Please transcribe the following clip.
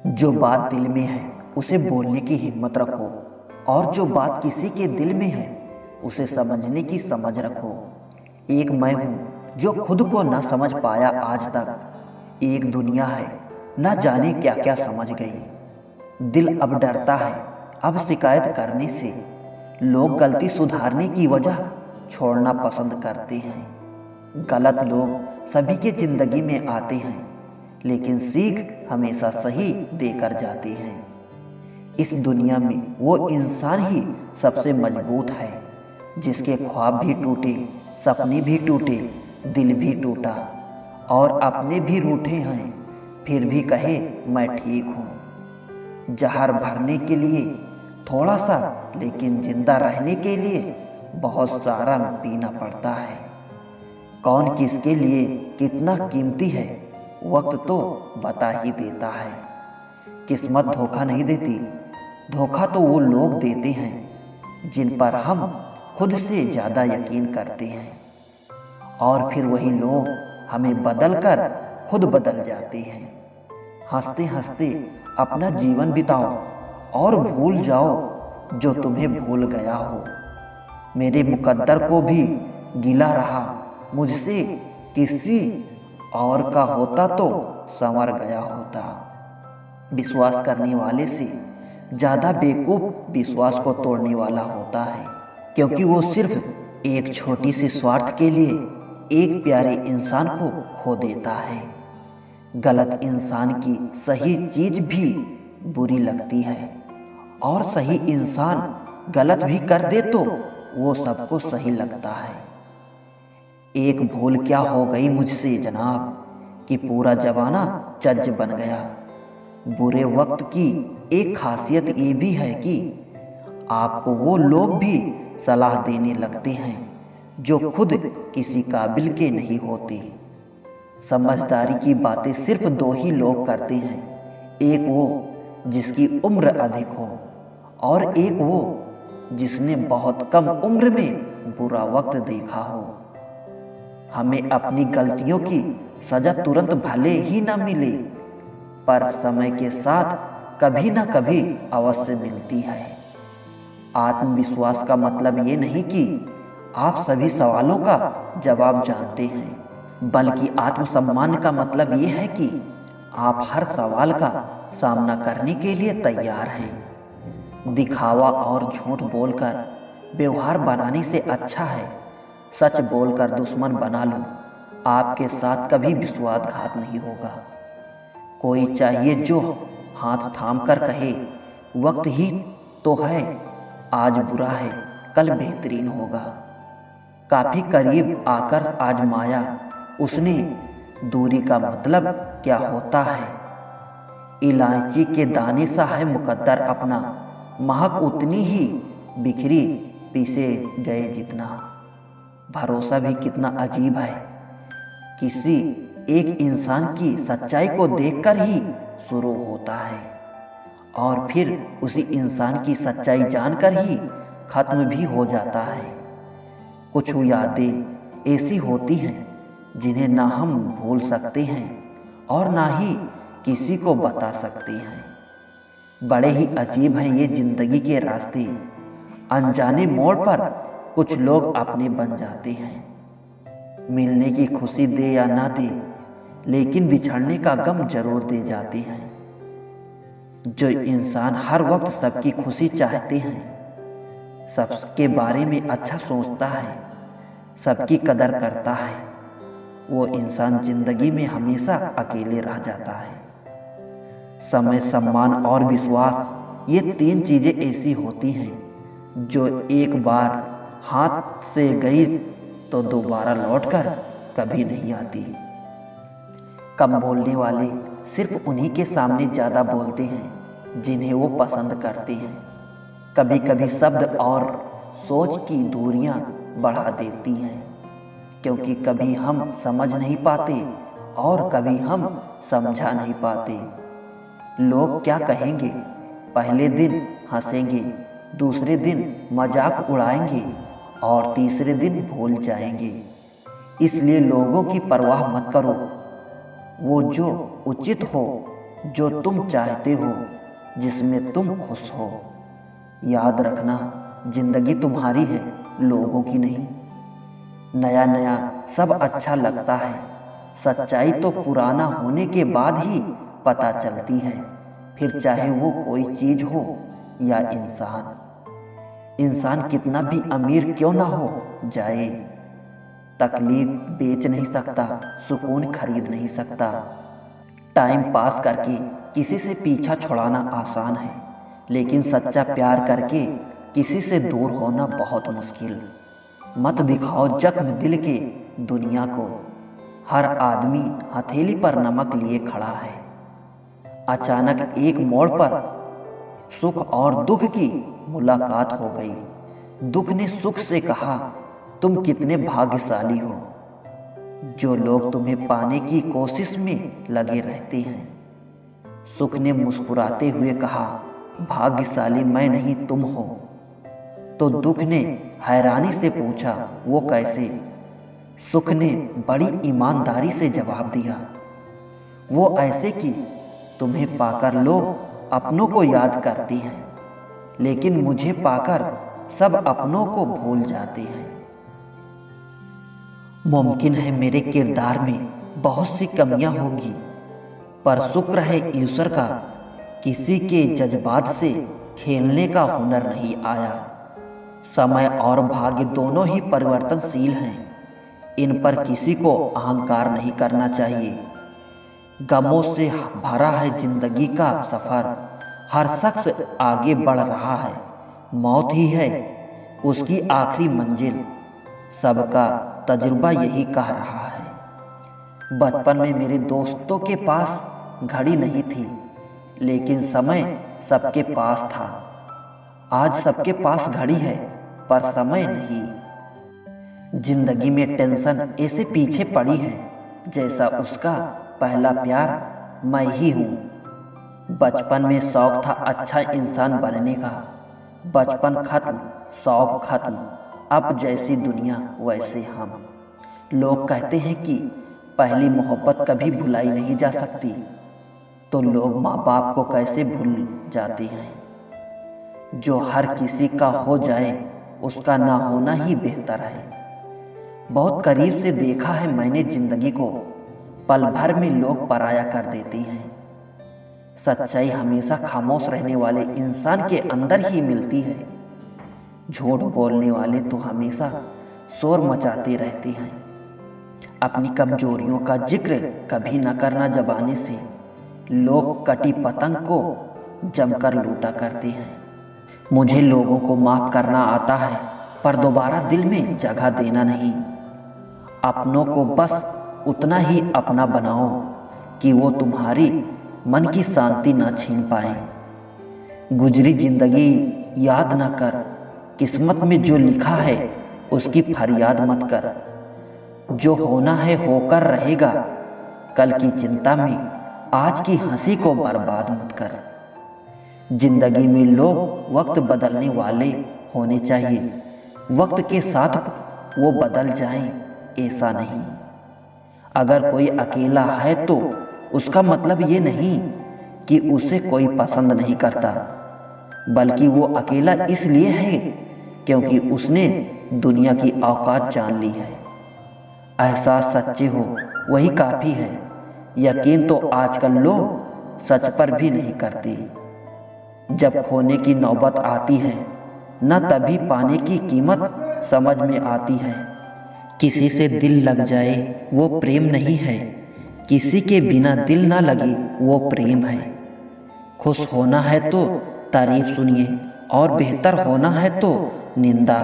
जो बात दिल में है उसे बोलने की हिम्मत रखो, और जो बात किसी के दिल में है उसे समझने की समझ रखो। एक मैं हूँ जो खुद को न समझ पाया आज तक, एक दुनिया है न जाने क्या क्या समझ गई। दिल अब डरता है अब शिकायत करने से, लोग गलती सुधारने की वजह छोड़ना पसंद करते हैं। गलत लोग सभी के जिंदगी में आते हैं, लेकिन सीख हमेशा सही देकर जाते हैं। इस दुनिया में वो इंसान ही सबसे मजबूत है, जिसके ख्वाब भी टूटे, सपने भी टूटे, दिल भी टूटा, और अपने भी रूठे हैं, फिर भी कहे मैं ठीक हूँ। जहर भरने के लिए थोड़ा सा, लेकिन जिंदा रहने के लिए बहुत सारा पीना पड़ता है। कौन किसके लिए कितना कीमती है, वक्त तो बता ही देता है। किस्मत धोखा नहीं देती, धोखा तो वो लोग देते हैं जिन पर हम खुद से ज़्यादा यकीन करते हैं, और फिर वही लोग हमें बदल कर खुद बदल जाते हैं। हंसते हंसते अपना जीवन बिताओ और भूल जाओ जो तुम्हें भूल गया हो। मेरे मुकद्दर को भी गिला रहा मुझसे, किसी और का होता तो संवर गया होता। विश्वास करने वाले से ज़्यादा बेवकूफ़ विश्वास को तोड़ने वाला होता है, क्योंकि वो सिर्फ एक छोटी सी स्वार्थ के लिए एक प्यारे इंसान को खो देता है। गलत इंसान की सही चीज़ भी बुरी लगती है, और सही इंसान गलत भी कर दे तो वो सबको सही लगता है। एक भूल क्या हो गई मुझसे जनाब, कि पूरा जमाना जज बन गया। बुरे वक्त की एक खासियत ये भी है कि आपको वो लोग भी सलाह देने लगते हैं जो खुद किसी काबिल के नहीं होते। समझदारी की बातें सिर्फ दो ही लोग करते हैं, एक वो जिसकी उम्र अधिक हो, और एक वो जिसने बहुत कम उम्र में बुरा वक्त देखा हो। हमें अपनी गलतियों की सजा तुरंत भले ही न मिले, पर समय के साथ कभी न कभी अवश्य मिलती है। आत्मविश्वास का मतलब ये नहीं कि आप सभी सवालों का जवाब जानते हैं, बल्कि आत्मसम्मान का मतलब ये है कि आप हर सवाल का सामना करने के लिए तैयार हैं। दिखावा और झूठ बोलकर व्यवहार बनाने से अच्छा है सच बोलकर दुश्मन बना लो, आपके साथ कभी विश्वासघात नहीं होगा। कोई चाहिए जो हाथ थाम कर कहे वक्त ही तो है, आज बुरा है कल बेहतरीन होगा। काफी करीब आकर आजमाया उसने, दूरी का मतलब क्या होता है। इलायची के दाने सा है मुकद्दर अपना, महक उतनी ही बिखरी पीसे गए जितना। भरोसा भी कितना अजीब है, किसी एक इंसान की सच्चाई को देखकर ही शुरू होता है, और फिर उसी इंसान की सच्चाई जानकर ही खत्म भी हो जाता है। कुछ यादें ऐसी होती हैं जिन्हें ना हम भूल सकते हैं और ना ही किसी को बता सकते हैं। बड़े ही अजीब हैं ये जिंदगी के रास्ते, अनजाने मोड़ पर कुछ लोग अपने बन जाते हैं। मिलने की खुशी दे या ना दे, लेकिन बिछड़ने का गम जरूर दे जाते हैं। जो इंसान हर वक्त सबकी खुशी चाहते हैं, सबके बारे में अच्छा सोचता है, सबकी कदर करता है, वो इंसान जिंदगी में हमेशा अकेले रह जाता है। समय, सम्मान और विश्वास, ये तीन चीजें ऐसी होती हैं जो एक बार हाथ से गई तो दोबारा लौटकर कभी नहीं आती। कम बोलने वाले सिर्फ उन्हीं के सामने ज़्यादा बोलते हैं जिन्हें वो पसंद करते हैं। कभी कभी शब्द और सोच की दूरियां बढ़ा देती हैं, क्योंकि कभी हम समझ नहीं पाते और कभी हम समझा नहीं पाते। लोग क्या कहेंगे, पहले दिन हंसेंगे, दूसरे दिन मजाक उड़ाएंगे और तीसरे दिन भूल जाएंगे। इसलिए लोगों की परवाह मत करो, वो जो उचित हो जो तुम चाहते हो, जिसमें तुम खुश हो। याद रखना, जिंदगी तुम्हारी है, लोगों की नहीं। नया नया सब अच्छा लगता है, सच्चाई तो पुराना होने के बाद ही पता चलती है। फिर चाहे वो कोई चीज हो या इंसान। इंसान कितना भी अमीर क्यों ना हो जाए, तकलीफ बेच नहीं सकता, सुकून खरीद नहीं सकता। टाइम पास करके किसी से पीछा छुड़ाना आसान है, लेकिन सच्चा प्यार करके किसी से दूर होना बहुत मुश्किल। मत दिखाओ जख्म दिल के दुनिया को, हर आदमी हथेली पर नमक लिए खड़ा है। अचानक एक मोड़ पर सुख और दुख की मुलाकात हो गई। दुख ने सुख से कहा, तुम कितने भाग्यशाली हो। जो लोग तुम्हें पाने की कोशिश में लगे रहते हैं। सुख ने मुस्कुराते हुए कहा, भाग्यशाली मैं नहीं तुम हो। तो दुख ने हैरानी से पूछा, वो कैसे? सुख ने बड़ी ईमानदारी से जवाब दिया, वो ऐसे कि तुम्हें पाकर लोग अपनों को याद करते हैं, लेकिन मुझे पाकर सब अपनों को भूल जाते हैं। मुमकिन है मेरे किरदार में बहुत सी कमियां होंगी, पर शुक्र है ईश्वर का, किसी के जज्बात से खेलने का हुनर नहीं आया। समय और भाग्य दोनों ही परिवर्तनशील हैं, इन पर किसी को अहंकार नहीं करना चाहिए। गमों से भरा है जिंदगी का सफर, हर शख्स आगे बढ़ रहा है, मौत ही है उसकी आखिरी मंजिल, सबका तजुर्बा यही कह रहा है। बचपन में मेरे दोस्तों के पास घड़ी नहीं थी, लेकिन समय सबके पास था। आज सबके पास घड़ी है, पर समय नहीं। जिंदगी में टेंशन ऐसे पीछे पड़ी है, जैसा उसका पहला प्यार मैं ही हूँ। बचपन में शौक था अच्छा इंसान बनने का, बचपन खत्म, शौक खत्म, अब जैसी दुनिया वैसे हम। लोग कहते हैं कि पहली मोहब्बत कभी भुलाई नहीं जा सकती, तो लोग माँ बाप को कैसे भूल जाते हैं। जो हर किसी का हो जाए, उसका ना होना ही बेहतर है। बहुत करीब से देखा है मैंने जिंदगी को, पल भर में लोग पराया कर देते हैं। सच्चाई हमेशा खामोश रहने वाले इंसान के अंदर ही मिलती है। झूठ बोलने वाले तो हमेशा शोर मचाते रहते हैं। अपनी कमजोरियों का जिक्र कभी न करना जबाने से, लोग कटी पतंग को जमकर लूटा करते हैं। मुझे लोगों को माफ करना आता है, पर दोबारा दिल में जगह देना नहीं। अपनों को बस उतना ही अपना बनाओ कि वो तुम्हारी मन की शांति न छीन पाए। गुजरी जिंदगी याद न कर, किस्मत में जो लिखा है उसकी फरियाद मत कर। जो होना है होकर रहेगा, कल की चिंता में आज की हंसी को बर्बाद मत कर। जिंदगी में लोग वक्त बदलने वाले होने चाहिए, वक्त के साथ वो बदल जाएं, ऐसा नहीं। अगर कोई अकेला है तो उसका मतलब ये नहीं कि उसे कोई पसंद नहीं करता, बल्कि वो अकेला इसलिए है क्योंकि उसने दुनिया की औकात जान ली है। एहसास सच्चे हो वही काफ़ी है, यकीन तो आजकल लोग सच पर भी नहीं करते। जब खोने की नौबत आती है, न तभी पाने की कीमत समझ में आती है। किसी से दिल लग जाए वो प्रेम नहीं है, किसी के बिना दिल ना लगे वो प्रेम है। खुश होना है तो तारीफ सुनिए, और बेहतर होना है तो निंदा।